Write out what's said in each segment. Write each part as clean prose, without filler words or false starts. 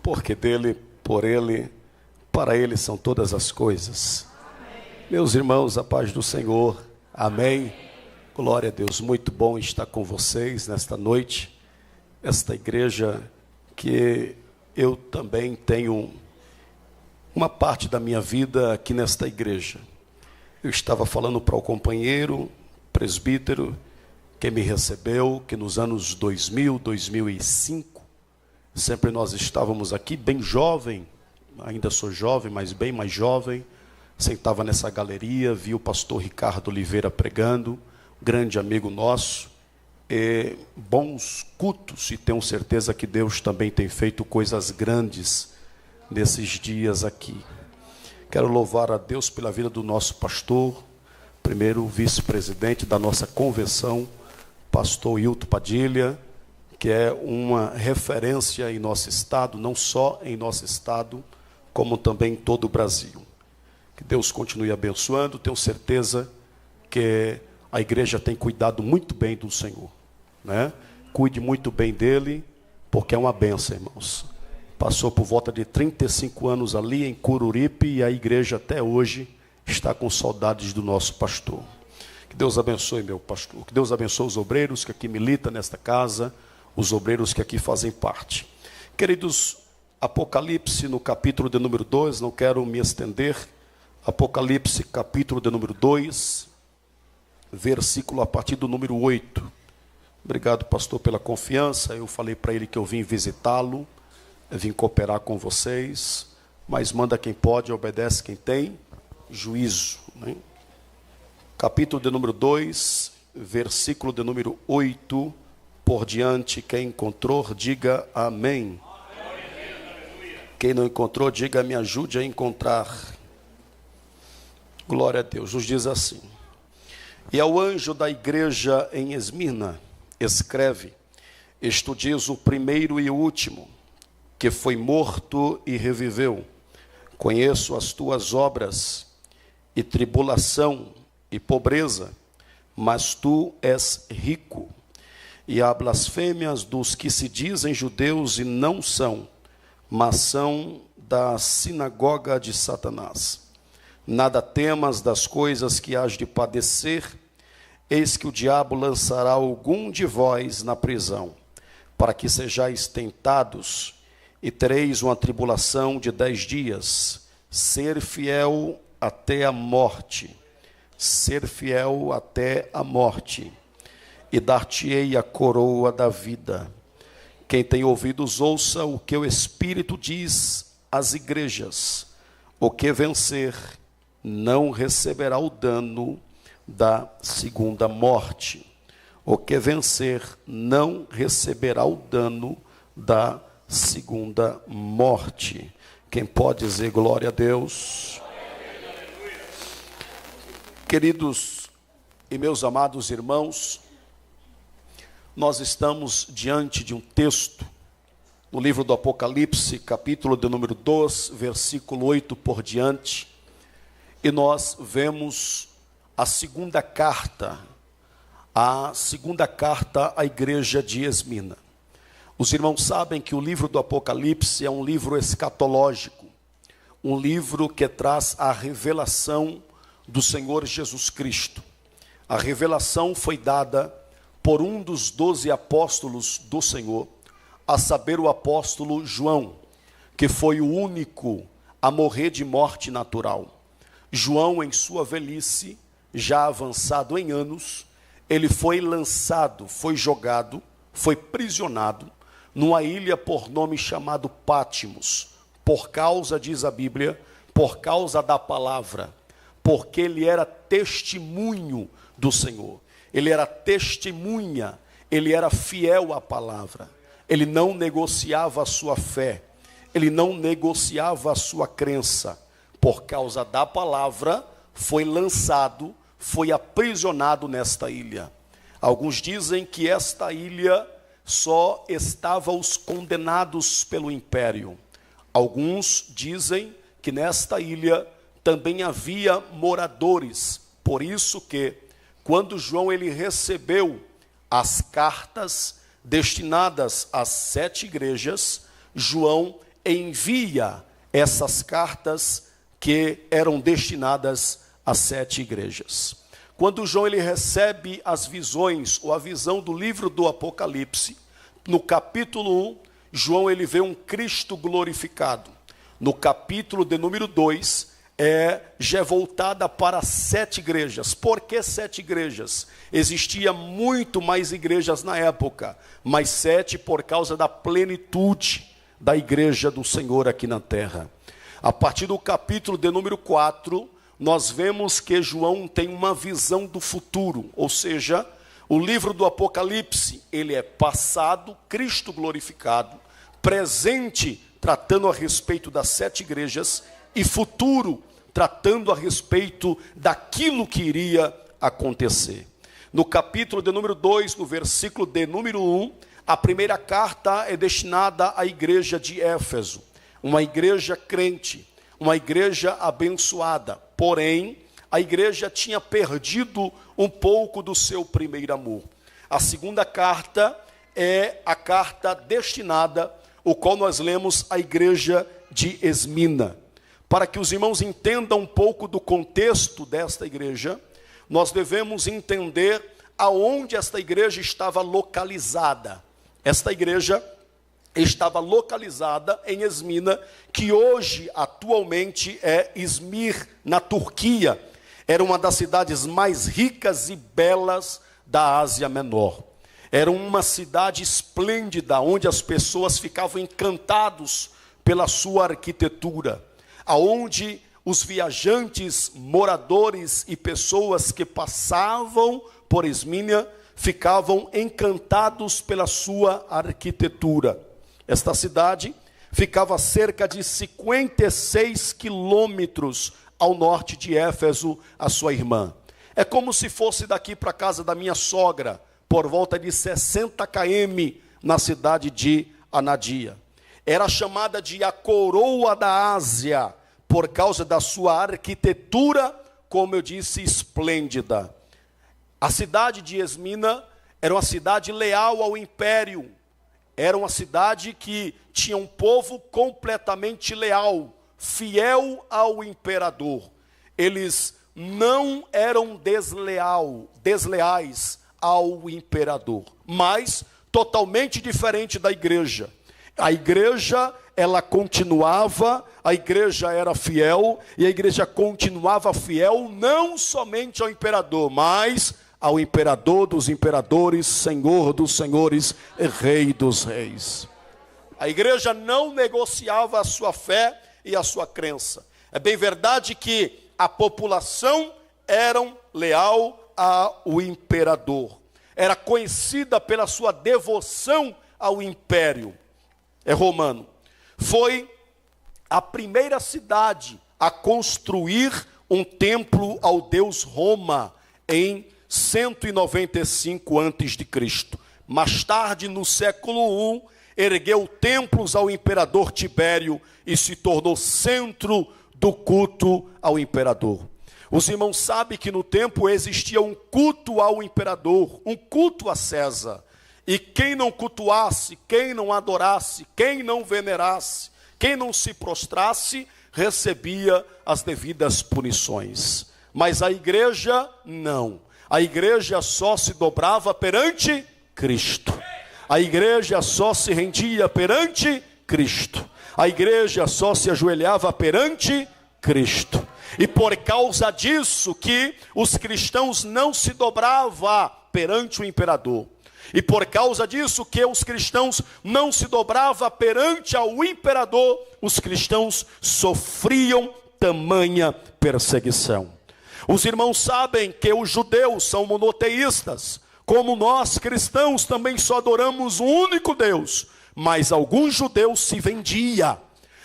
porque dele, por ele, para ele são todas as coisas. Amém. Meus irmãos, a paz do Senhor. Amém. Glória a Deus. Muito bom estar com vocês nesta noite. Esta igreja que eu também tenho uma parte da minha vida aqui nesta igreja. Eu estava falando para o companheiro, presbítero, que me recebeu, que nos anos 2000, 2005, sempre nós estávamos aqui bem jovem, ainda sou jovem, mas bem mais jovem, sentava nessa galeria, vi o pastor Ricardo Oliveira pregando, grande amigo nosso, e bons cultos, e tenho certeza que Deus também tem feito coisas grandes nesses dias aqui. Quero louvar a Deus pela vida do nosso pastor, primeiro vice-presidente da nossa convenção, pastor Hilton Padilha, que é uma referência em nosso estado, não só em nosso estado, como também em todo o Brasil. Que Deus continue abençoando, tenho certeza que a igreja tem cuidado muito bem do Senhor, né? Cuide muito bem dele, porque é uma bênção, irmãos. Passou por volta de 35 anos ali em Cururipe e a igreja até hoje está com saudades do nosso pastor. Que Deus abençoe meu pastor, que Deus abençoe os obreiros que aqui militam nesta casa, os obreiros que aqui fazem parte. Queridos, Apocalipse no capítulo de número 2, não quero me estender, Apocalipse capítulo de número 2, versículo a partir do número 8. Obrigado, pastor, pela confiança. Eu falei para ele que eu vim visitá-lo, eu vim cooperar com vocês, mas manda quem pode, obedece quem tem juízo, né? Capítulo de número 2, versículo de número 8 por diante. Quem encontrou, diga amém. Quem não encontrou, diga me ajude a encontrar. Glória a Deus. Nos diz assim: e ao anjo da igreja em Esmirna escreve: isto diz o primeiro e o último, que foi morto e reviveu. Conheço as tuas obras, e tribulação, e pobreza, mas tu és rico. E há blasfêmias dos que se dizem judeus e não são, mas são da sinagoga de Satanás. Nada temas das coisas que hás de padecer, eis que o diabo lançará algum de vós na prisão, para que sejais tentados, e tereis uma tribulação de 10 dias. Ser fiel até a morte, ser fiel até a morte, e dar-te-ei a coroa da vida. Quem tem ouvidos, ouça o que o Espírito diz às igrejas. O que vencer não receberá o dano da segunda morte. O que vencer não receberá o dano da segunda morte. Quem pode dizer glória a Deus? Queridos e meus amados irmãos, nós estamos diante de um texto no livro do Apocalipse, capítulo de número 2, versículo 8 por diante, e nós vemos a segunda carta à igreja de Esmirna. Os irmãos sabem que o livro do Apocalipse é um livro escatológico, um livro que traz a revelação do Senhor Jesus Cristo. A revelação foi dada por um dos 12 apóstolos do Senhor, a saber, o apóstolo João, que foi o único a morrer de morte natural. João, em sua velhice, já avançado em anos, ele foi lançado, foi jogado, foi prisionado numa ilha por nome chamado Pátimos, por causa, diz a Bíblia, por causa da palavra, porque ele era testemunho do Senhor, ele era testemunha, ele era fiel à palavra, ele não negociava a sua fé, ele não negociava a sua crença. Por causa da palavra, foi lançado, foi aprisionado nesta ilha. Alguns dizem que esta ilha só estava os condenados pelo império. Alguns dizem que nesta ilha também havia moradores. Por isso que, quando João ele recebeu as cartas destinadas às 7 igrejas, João envia essas cartas que eram destinadas às 7 igrejas. Quando João ele recebe as visões, ou a visão do livro do Apocalipse, no capítulo 1, João ele vê um Cristo glorificado. No capítulo de número 2, já é voltada para 7 igrejas. Por que 7 igrejas? Existia muito mais igrejas na época, mas 7 por causa da plenitude da igreja do Senhor aqui na terra. A partir do capítulo de número 4, nós vemos que João tem uma visão do futuro, ou seja, o livro do Apocalipse, ele é passado, Cristo glorificado, presente, tratando a respeito das 7 igrejas, e futuro, tratando a respeito daquilo que iria acontecer. No capítulo de número 2, no versículo de número 1, a primeira carta é destinada à igreja de Éfeso, uma igreja crente, uma igreja abençoada, porém, a igreja tinha perdido um pouco do seu primeiro amor. A segunda carta é a carta destinada, o qual nós lemos à igreja de Esmina. Para que os irmãos entendam um pouco do contexto desta igreja, nós devemos entender aonde esta igreja estava localizada. Esta igreja estava localizada em Esmina, que hoje, atualmente, é Izmir, na Turquia. Era uma das cidades mais ricas e belas da Ásia Menor. Era uma cidade esplêndida, onde as pessoas ficavam encantados pela sua arquitetura, aonde os viajantes, moradores e pessoas que passavam por Esmina ficavam encantados pela sua arquitetura. Esta cidade ficava a cerca de 56 quilômetros ao norte de Éfeso, a sua irmã. É como se fosse daqui para a casa da minha sogra, por volta de 60 km na cidade de Anadia. Era chamada de a coroa da Ásia, por causa da sua arquitetura, como eu disse, esplêndida. A cidade de Esmina era uma cidade leal ao império, era uma cidade que tinha um povo completamente leal, fiel ao imperador. Eles não eram desleais ao imperador, mas totalmente diferente da igreja. A igreja, ela continuava, a igreja era fiel, e a igreja continuava fiel não somente ao imperador, mas ao imperador dos imperadores, Senhor dos senhores e Rei dos reis. A igreja não negociava a sua fé e a sua crença. É bem verdade que a população era leal ao imperador, era conhecida pela sua devoção ao império romano. Foi a primeira cidade a construir um templo ao deus Roma em 195 a.C. Mais tarde, no século I, ergueu templos ao imperador Tibério e se tornou centro do culto ao imperador. Os irmãos sabem que no tempo existia um culto ao imperador, um culto a César. E quem não cultuasse, quem não adorasse, quem não venerasse, quem não se prostrasse, recebia as devidas punições. Mas a igreja não. A igreja só se dobrava perante Cristo. A igreja só se rendia perante Cristo. A igreja só se ajoelhava perante Cristo. E por causa disso que os cristãos não se dobravam perante o imperador. E por causa disso que os cristãos não se dobravam perante ao imperador, os cristãos sofriam tamanha perseguição. Os irmãos sabem que os judeus são monoteístas, como nós cristãos também só adoramos um único Deus, mas alguns judeus se vendiam,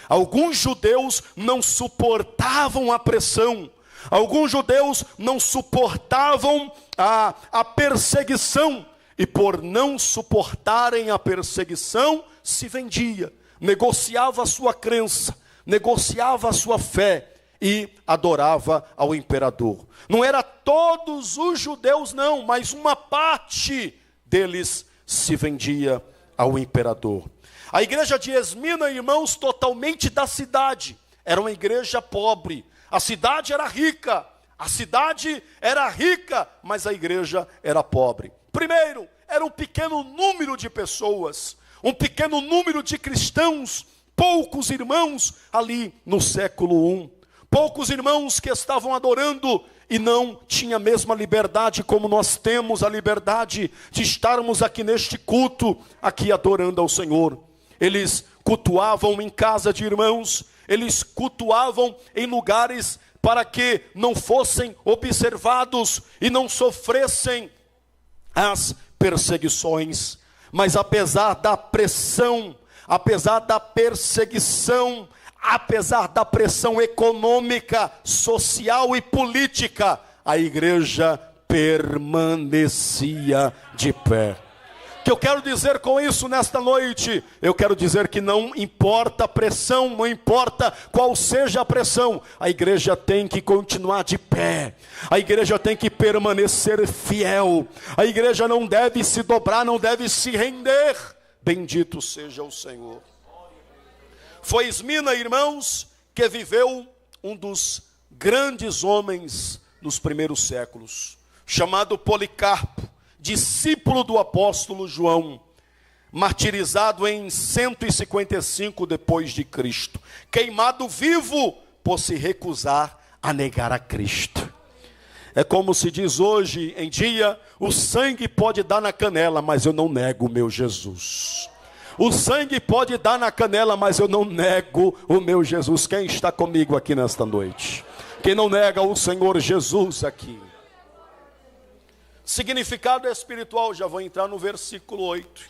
alguns judeus não suportavam a pressão, alguns judeus não suportavam a perseguição, e por não suportarem a perseguição, se vendia, negociava a sua crença, negociava a sua fé, e adorava ao imperador. Não era todos os judeus não, mas uma parte deles se vendia ao imperador. A igreja de Esmina, irmãos, totalmente da cidade. Era uma igreja pobre. A cidade era rica. A cidade era rica, mas a igreja era pobre. Primeiro, era um pequeno número de pessoas, um pequeno número de cristãos, poucos irmãos ali no século I. Poucos irmãos que estavam adorando e não tinha a mesma liberdade como nós temos a liberdade de estarmos aqui neste culto, aqui adorando ao Senhor. Eles cultuavam em casa de irmãos, eles cultuavam em lugares para que não fossem observados e não sofressem as perseguições. Mas apesar da pressão, apesar da perseguição, apesar da pressão econômica, social e política, a igreja permanecia de pé. O que eu quero dizer com isso nesta noite? Eu quero dizer que não importa a pressão, não importa qual seja a pressão, a igreja tem que continuar de pé, a igreja tem que permanecer fiel, a igreja não deve se dobrar, não deve se render. Bendito seja o Senhor. Foi Esmina, irmãos, que viveu um dos grandes homens dos primeiros séculos, chamado Policarpo, discípulo do apóstolo João, martirizado em 155 depois de Cristo, queimado vivo por se recusar a negar a Cristo. É como se diz hoje em dia: o sangue pode dar na canela, mas eu não nego o meu Jesus. O sangue pode dar na canela, mas eu não nego o meu Jesus. Quem está comigo aqui nesta noite? Quem não nega o Senhor Jesus aqui? Significado espiritual, já vou entrar no versículo 8.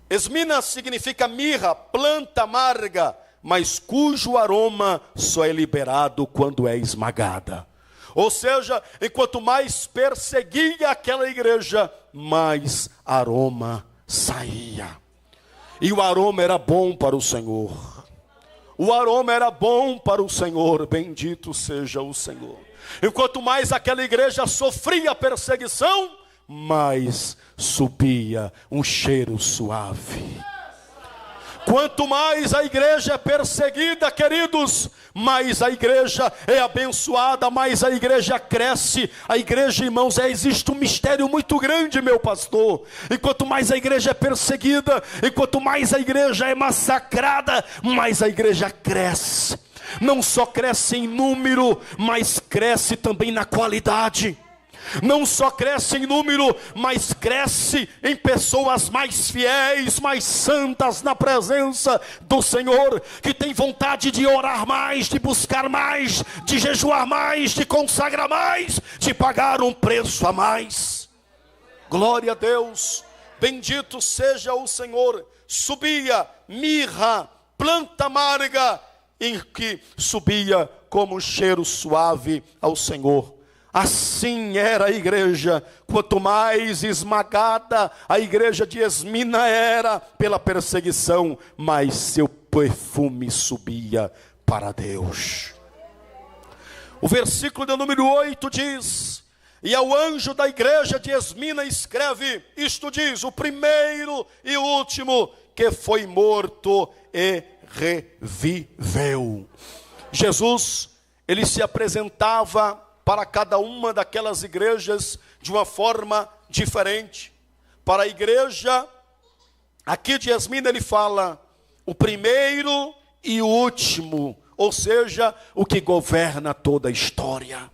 Esmina significa mirra, planta amarga, mas cujo aroma só é liberado quando é esmagada. Ou seja, enquanto mais perseguia aquela igreja, mais aroma saía. E o aroma era bom para o Senhor. O aroma era bom para o Senhor, bendito seja o Senhor. Enquanto mais aquela igreja sofria perseguição, mais subia um cheiro suave. Quanto mais a igreja é perseguida, queridos, mais a igreja é abençoada, mais a igreja cresce. A igreja, irmãos, existe um mistério muito grande, meu pastor. E quanto mais a igreja é perseguida, e quanto mais a igreja é massacrada, mais a igreja cresce. Não só cresce em número, mas cresce também na qualidade. Não só cresce em número, mas cresce em pessoas mais fiéis, mais santas na presença do Senhor, que tem vontade de orar mais, de buscar mais, de jejuar mais, de consagrar mais, de pagar um preço a mais. Glória a Deus, bendito seja o Senhor. Subia mirra, planta amarga, em que subia como um cheiro suave ao Senhor. Assim era a igreja. Quanto mais esmagada a igreja de Esmina era pela perseguição, mais seu perfume subia para Deus. O versículo de número 8 diz: e ao anjo da igreja de Esmina escreve, isto diz, o primeiro e último que foi morto e reviveu. Jesus, ele se apresentava para cada uma daquelas igrejas de uma forma diferente. Para a igreja aqui de Esmina ele fala o primeiro e o último, ou seja, o que governa toda a história.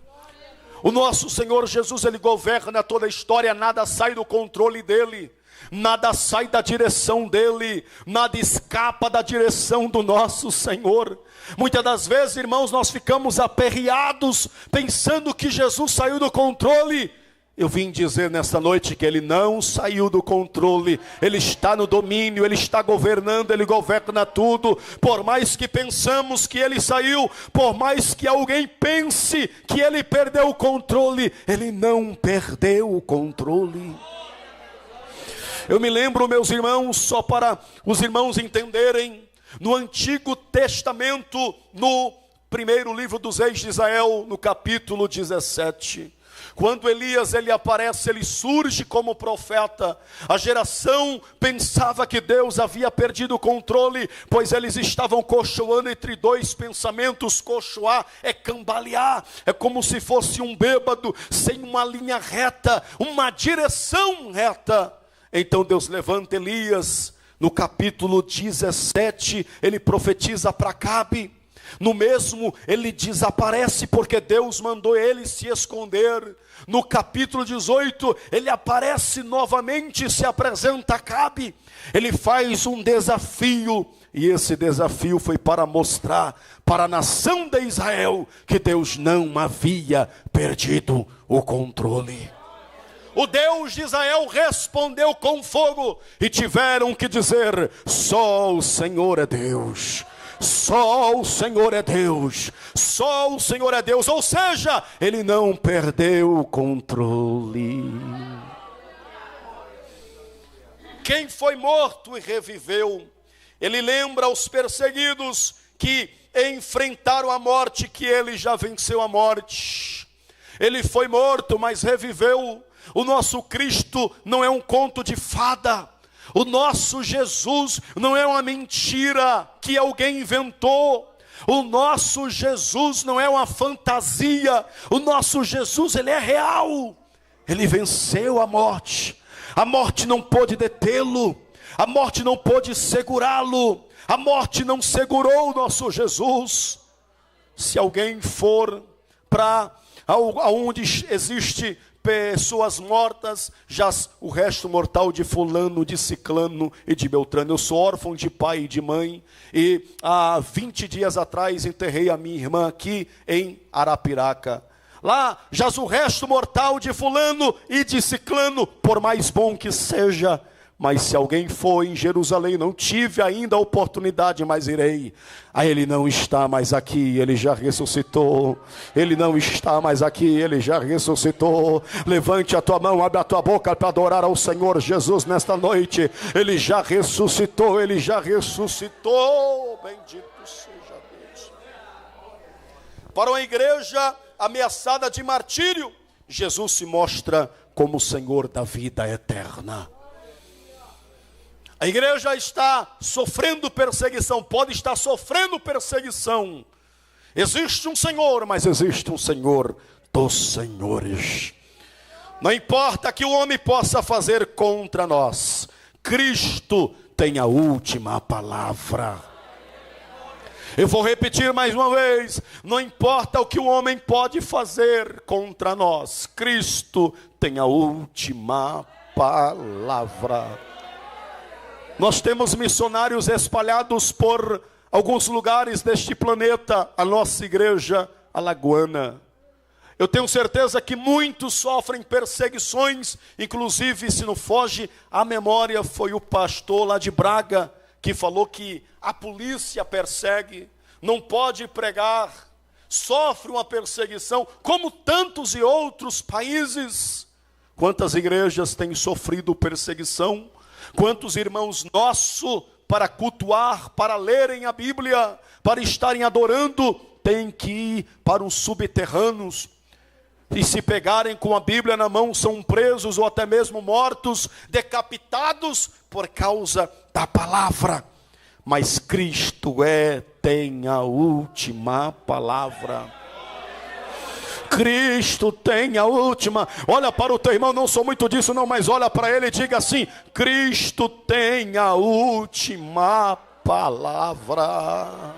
O nosso Senhor Jesus, ele governa toda a história, nada sai do controle dele. Nada sai da direção dele, nada escapa da direção do nosso Senhor. Muitas das vezes, irmãos, nós ficamos aperreados, pensando que Jesus saiu do controle. Eu vim dizer nesta noite que ele não saiu do controle, ele está no domínio, ele está governando, ele governa tudo. Por mais que pensamos que ele saiu, por mais que alguém pense que ele perdeu o controle, ele não perdeu o controle. Eu me lembro, meus irmãos, só para os irmãos entenderem, no Antigo Testamento, no primeiro livro dos Reis de Israel, no capítulo 17, Quando Elias ele aparece, ele surge como profeta. A geração pensava que Deus havia perdido o controle, pois eles estavam cochoando entre dois pensamentos. Cochoar é cambalear, é como se fosse um bêbado, sem uma linha reta, uma direção reta. Então Deus levanta Elias. No capítulo 17, ele profetiza para Acabe. No mesmo, ele desaparece porque Deus mandou ele se esconder. No capítulo 18, ele aparece novamente e se apresenta a Acabe. Ele faz um desafio, e esse desafio foi para mostrar para a nação de Israel que Deus não havia perdido o controle. O Deus de Israel respondeu com fogo, e tiveram que dizer: só o Senhor é Deus. Só o Senhor é Deus, só o Senhor é Deus, ou seja, ele não perdeu o controle. Quem foi morto e reviveu, ele lembra aos perseguidos que enfrentaram a morte, que ele já venceu a morte. Ele foi morto, mas reviveu. O nosso Cristo não é um conto de fada. O nosso Jesus não é uma mentira que alguém inventou. O nosso Jesus não é uma fantasia. O nosso Jesus, ele é real. Ele venceu a morte. A morte não pôde detê-lo. A morte não pôde segurá-lo. A morte não segurou o nosso Jesus. Se alguém for para onde existe pessoas mortas, jaz o resto mortal de fulano, de ciclano e de beltrano. Eu sou órfão de pai e de mãe, e há 20 dias atrás enterrei a minha irmã aqui em Arapiraca. Lá jaz o resto mortal de fulano e de ciclano, por mais bom que seja. Mas se alguém for em Jerusalém, não tive ainda a oportunidade, mas irei. Ele não está mais aqui, ele já ressuscitou. Ele não está mais aqui, ele já ressuscitou. Levante a tua mão, abre a tua boca para adorar ao Senhor Jesus nesta noite. Ele já ressuscitou, ele já ressuscitou. Bendito seja Deus. Para uma igreja ameaçada de martírio, Jesus se mostra como o Senhor da vida eterna. A igreja está sofrendo perseguição, pode estar sofrendo perseguição. Existe um Senhor, mas existe um Senhor dos senhores. Não importa que o homem possa fazer contra nós, Cristo tem a última palavra. Eu vou repetir mais uma vez: não importa o que o homem pode fazer contra nós, Cristo tem a última palavra. Nós temos missionários espalhados por alguns lugares deste planeta, a nossa igreja alagoana. Eu tenho certeza que muitos sofrem perseguições, inclusive, se não foge a memória, foi o pastor lá de Braga que falou que a polícia persegue, não pode pregar, sofre uma perseguição, como tantos e outros países. Quantas igrejas têm sofrido perseguição? Quantos irmãos nossos, para cultuar, para lerem a Bíblia, para estarem adorando, têm que ir para os subterrâneos, e se pegarem com a Bíblia na mão, são presos ou até mesmo mortos, decapitados por causa da palavra. Mas Cristo tem a última palavra. Cristo tem a última. Olha para o teu irmão, não sou muito disso não, mas olha para ele e diga assim: Cristo tem a última palavra.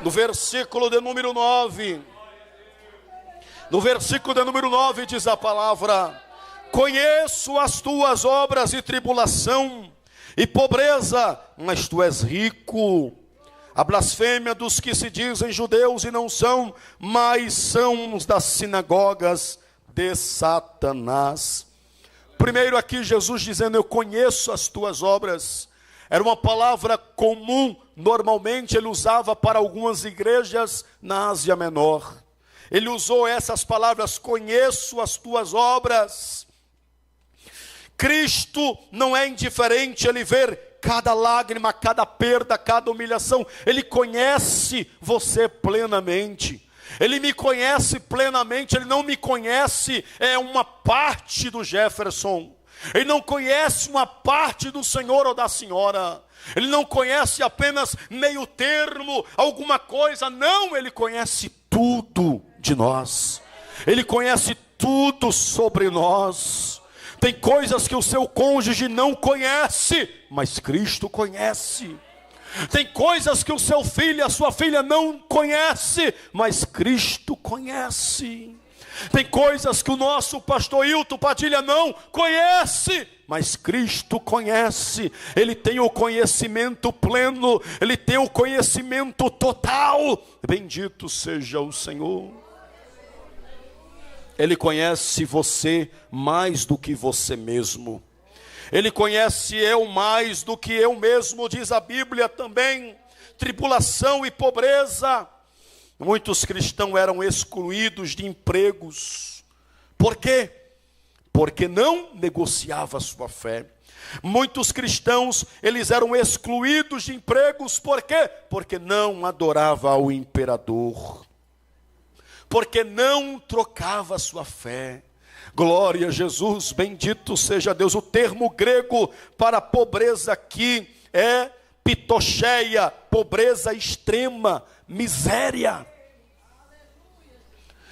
No versículo de número 9, diz a palavra: conheço as tuas obras e tribulação e pobreza, mas tu és rico. A blasfêmia dos que se dizem judeus e não são, mas são os das sinagogas de Satanás. Primeiro aqui Jesus dizendo: eu conheço as tuas obras. Era uma palavra comum, normalmente ele usava para algumas igrejas na Ásia Menor. Ele usou essas palavras: conheço as tuas obras. Cristo não é indiferente, ele vê cada lágrima, cada perda, cada humilhação. Ele conhece você plenamente. Ele me conhece plenamente, ele não me conhece uma parte do Jefferson. Ele não conhece uma parte do senhor ou da senhora. Ele não conhece apenas meio termo, alguma coisa. Não, ele conhece tudo de nós. Ele conhece tudo sobre nós. Tem coisas que o seu cônjuge não conhece, mas Cristo conhece. Tem coisas que o seu filho e a sua filha não conhece, mas Cristo conhece. Tem coisas que o nosso pastor Hilton Padilha não conhece, mas Cristo conhece. Ele tem o conhecimento pleno, ele tem o conhecimento total. Bendito seja o Senhor. Ele conhece você mais do que você mesmo. Ele conhece eu mais do que eu mesmo, diz a Bíblia também. Tribulação e pobreza. Muitos cristãos eram excluídos de empregos. Por quê? Porque não negociava a sua fé. Muitos cristãos, eles eram excluídos de empregos. Por quê? Porque não adorava ao imperador. Porque não trocava a sua fé. Glória a Jesus, bendito seja Deus. O termo grego para pobreza aqui é pitocheia, pobreza extrema, miséria.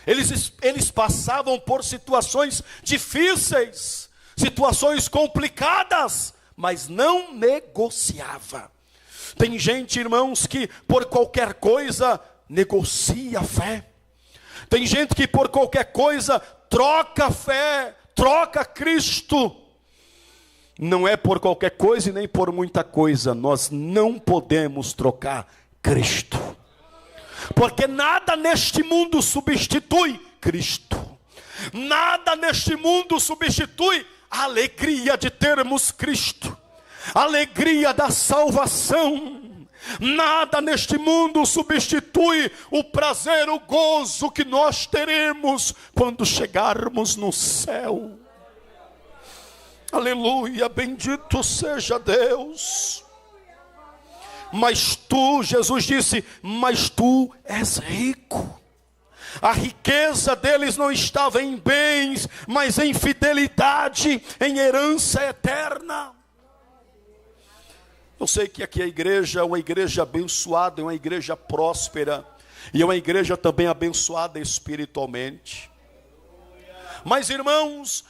Eles passavam por situações difíceis, situações complicadas, mas não negociava. Tem gente, irmãos, que por qualquer coisa negocia a fé. Tem gente que por qualquer coisa troca a fé, troca Cristo. Não é por qualquer coisa e nem por muita coisa. Nós não podemos trocar Cristo. Porque nada neste mundo substitui Cristo. Nada neste mundo substitui a alegria de termos Cristo. A alegria da salvação. Nada neste mundo substitui o prazer, o gozo que nós teremos quando chegarmos no céu. Aleluia, bendito seja Deus. Mas tu, Jesus disse, mas tu és rico. A riqueza deles não estava em bens, mas em fidelidade, em herança eterna. Eu sei que aqui a igreja é uma igreja abençoada, é uma igreja próspera, e é uma igreja também abençoada espiritualmente. Mas irmãos,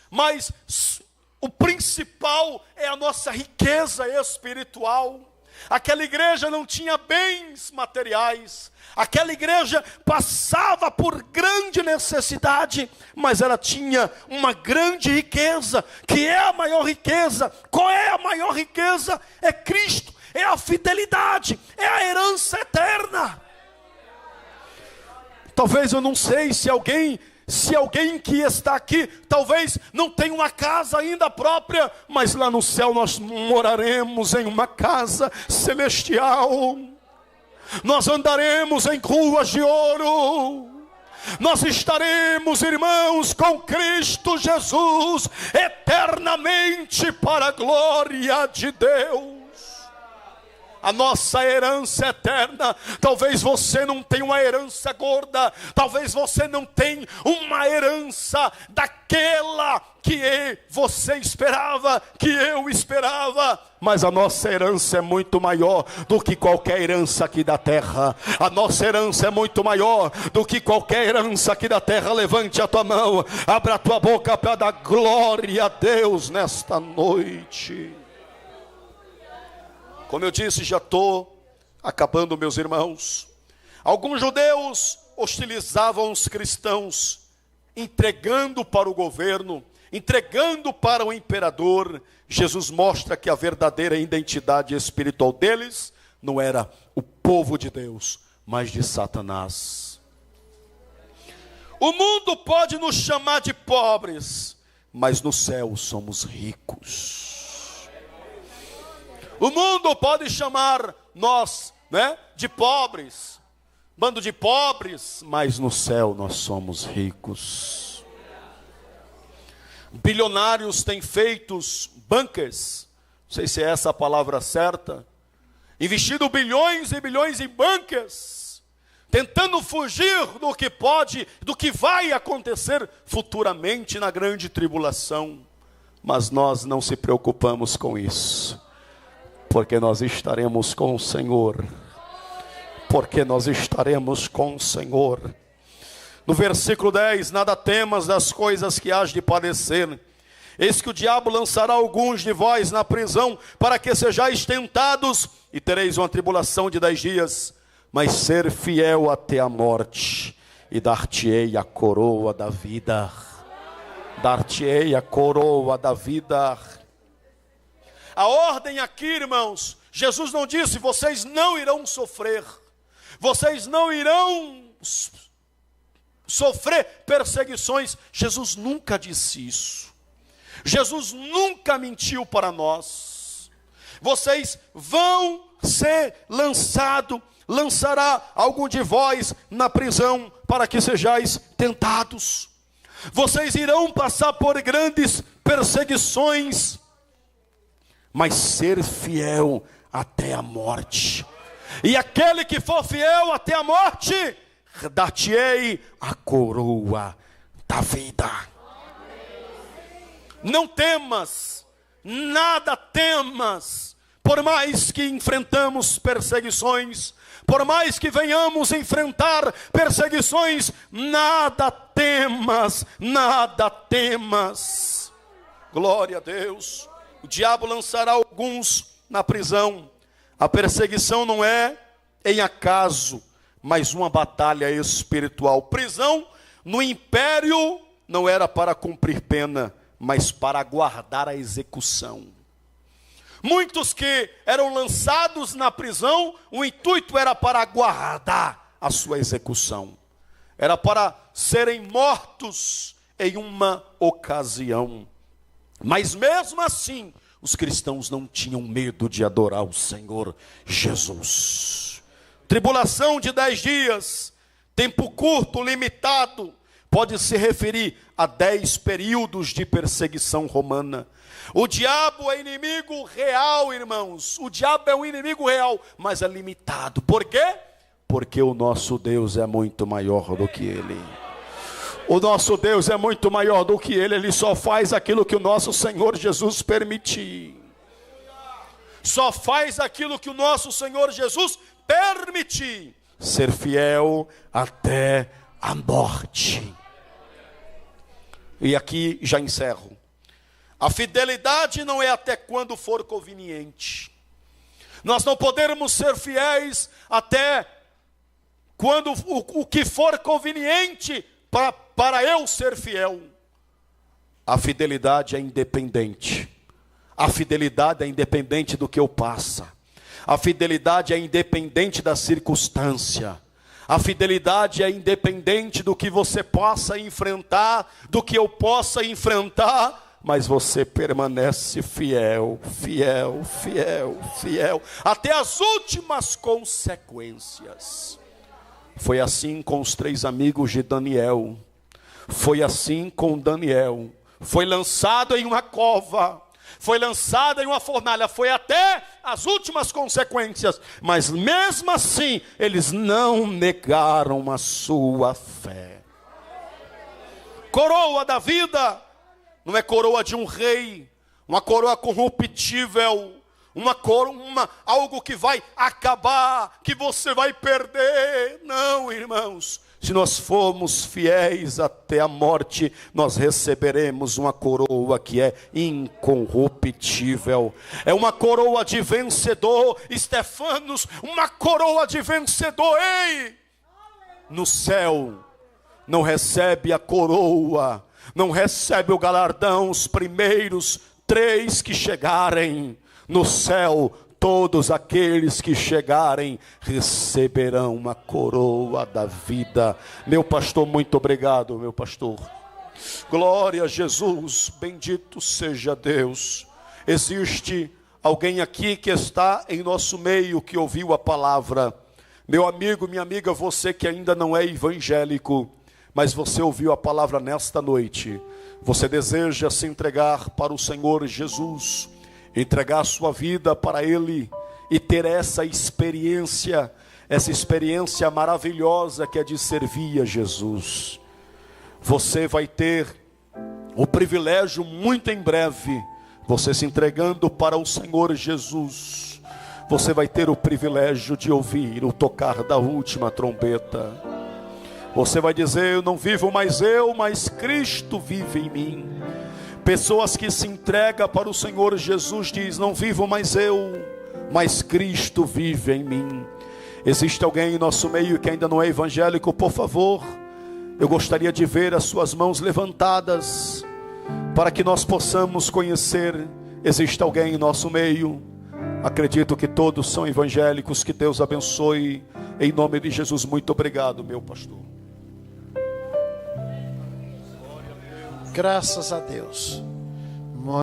o principal é a nossa riqueza espiritual. Aquela igreja não tinha bens materiais, aquela igreja passava por grande necessidade, mas ela tinha uma grande riqueza, que é a maior riqueza. Qual é a maior riqueza? É Cristo, é a fidelidade, é a herança eterna. Talvez eu não sei se alguém que está aqui, talvez não tenha uma casa ainda própria, mas lá no céu nós moraremos em uma casa celestial. Nós andaremos em ruas de ouro. Nós estaremos, irmãos, com Cristo Jesus, eternamente para a glória de Deus. A nossa herança eterna. Talvez você não tenha uma herança gorda, talvez você não tenha uma herança daquela que você esperava, que eu esperava, mas a nossa herança é muito maior do que qualquer herança aqui da terra. A nossa herança é muito maior do que qualquer herança aqui da terra. Levante a tua mão, abra a tua boca para dar glória a Deus nesta noite. Como eu disse, já estou acabando, meus irmãos. Alguns judeus hostilizavam os cristãos, entregando para o governo, entregando para o imperador. Jesus mostra que a verdadeira identidade espiritual deles não era o povo de Deus, mas de Satanás. O mundo pode nos chamar de pobres, mas no céu somos ricos. O mundo pode chamar nós, de pobres, bando de pobres, mas no céu nós somos ricos. Bilionários têm feito bunkers, não sei se é essa a palavra certa, investido bilhões e bilhões em bunkers, tentando fugir do que pode, do que vai acontecer futuramente na grande tribulação. Mas nós não se preocupamos com isso, porque nós estaremos com o Senhor. Porque nós estaremos com o Senhor. No versículo 10, nada temas das coisas que hás de padecer. Eis que o diabo lançará alguns de vós na prisão, para que sejais tentados, e tereis uma tribulação de 10 dias. Mas ser fiel até a morte, e dar-te-ei a coroa da vida. Dar-te-ei a coroa da vida. A ordem aqui, irmãos, Jesus não disse, vocês não irão sofrer. Vocês não irão sofrer perseguições. Jesus nunca disse isso. Jesus nunca mentiu para nós. Vocês vão ser lançará algum de vós na prisão, para que sejais tentados. Vocês irão passar por grandes perseguições, mas ser fiel até a morte. E aquele que for fiel até a morte, dar-te-ei a coroa da vida. Não temas, nada temas, por mais que enfrentamos perseguições, por mais que venhamos enfrentar perseguições, nada temas, nada temas. Glória a Deus. O diabo lançará alguns na prisão. A perseguição não é em acaso, mas uma batalha espiritual. Prisão no império não era para cumprir pena, mas para aguardar a execução. Muitos que eram lançados na prisão, o intuito era para aguardar a sua execução. Era para serem mortos em uma ocasião. Mas mesmo assim, os cristãos não tinham medo de adorar o Senhor Jesus. Tribulação de 10 dias, tempo curto, limitado, pode se referir a 10 períodos de perseguição romana. O diabo é inimigo real, irmãos. O diabo é um inimigo real, mas é limitado. Por quê? Porque o nosso Deus é muito maior do que ele. O nosso Deus é muito maior do que ele. Ele só faz aquilo que o nosso Senhor Jesus permitir. Só faz aquilo que o nosso Senhor Jesus permitir. Ser fiel até a morte. E aqui já encerro. A fidelidade não é até quando for conveniente. Nós não podemos ser fiéis até quando o que for conveniente para eu ser fiel. A fidelidade é independente. A fidelidade é independente do que eu passo. A fidelidade é independente da circunstância. A fidelidade é independente do que você possa enfrentar, do que eu possa enfrentar, mas você permanece fiel, fiel, fiel, fiel, até as últimas consequências. Foi assim com os 3 amigos de Daniel. Foi assim com Daniel. Foi lançado em uma cova. Foi lançado em uma fornalha. Foi até as últimas consequências. Mas mesmo assim, eles não negaram a sua fé. Coroa da vida não é coroa de um rei, uma coroa corruptível, algo que vai acabar, que você vai perder. Não, irmãos. Se nós formos fiéis até a morte, nós receberemos uma coroa que é incorruptível. É uma coroa de vencedor. Estefanos, uma coroa de vencedor. Ei! No céu, não recebe a coroa, não recebe o galardão os primeiros 3 que chegarem. No céu, todos aqueles que chegarem receberão uma coroa da vida. Meu pastor, muito obrigado, meu pastor. Glória a Jesus, bendito seja Deus. Existe alguém aqui que está em nosso meio, que ouviu a palavra. Meu amigo, minha amiga, você que ainda não é evangélico, mas você ouviu a palavra nesta noite. Você deseja se entregar para o Senhor Jesus, entregar sua vida para Ele, e ter essa experiência maravilhosa que é de servir a Jesus. Você vai ter o privilégio muito em breve, você se entregando para o Senhor Jesus, você vai ter o privilégio de ouvir o tocar da última trombeta. Você vai dizer: eu não vivo mais eu, mas Cristo vive em mim. Pessoas que se entregam para o Senhor Jesus diz: não vivo mais eu, mas Cristo vive em mim. Existe alguém em nosso meio que ainda não é evangélico? Por favor, eu gostaria de ver as suas mãos levantadas, para que nós possamos conhecer. Existe alguém em nosso meio? Acredito que todos são evangélicos. Que Deus abençoe, em nome de Jesus. Muito obrigado, meu pastor. Graças a Deus.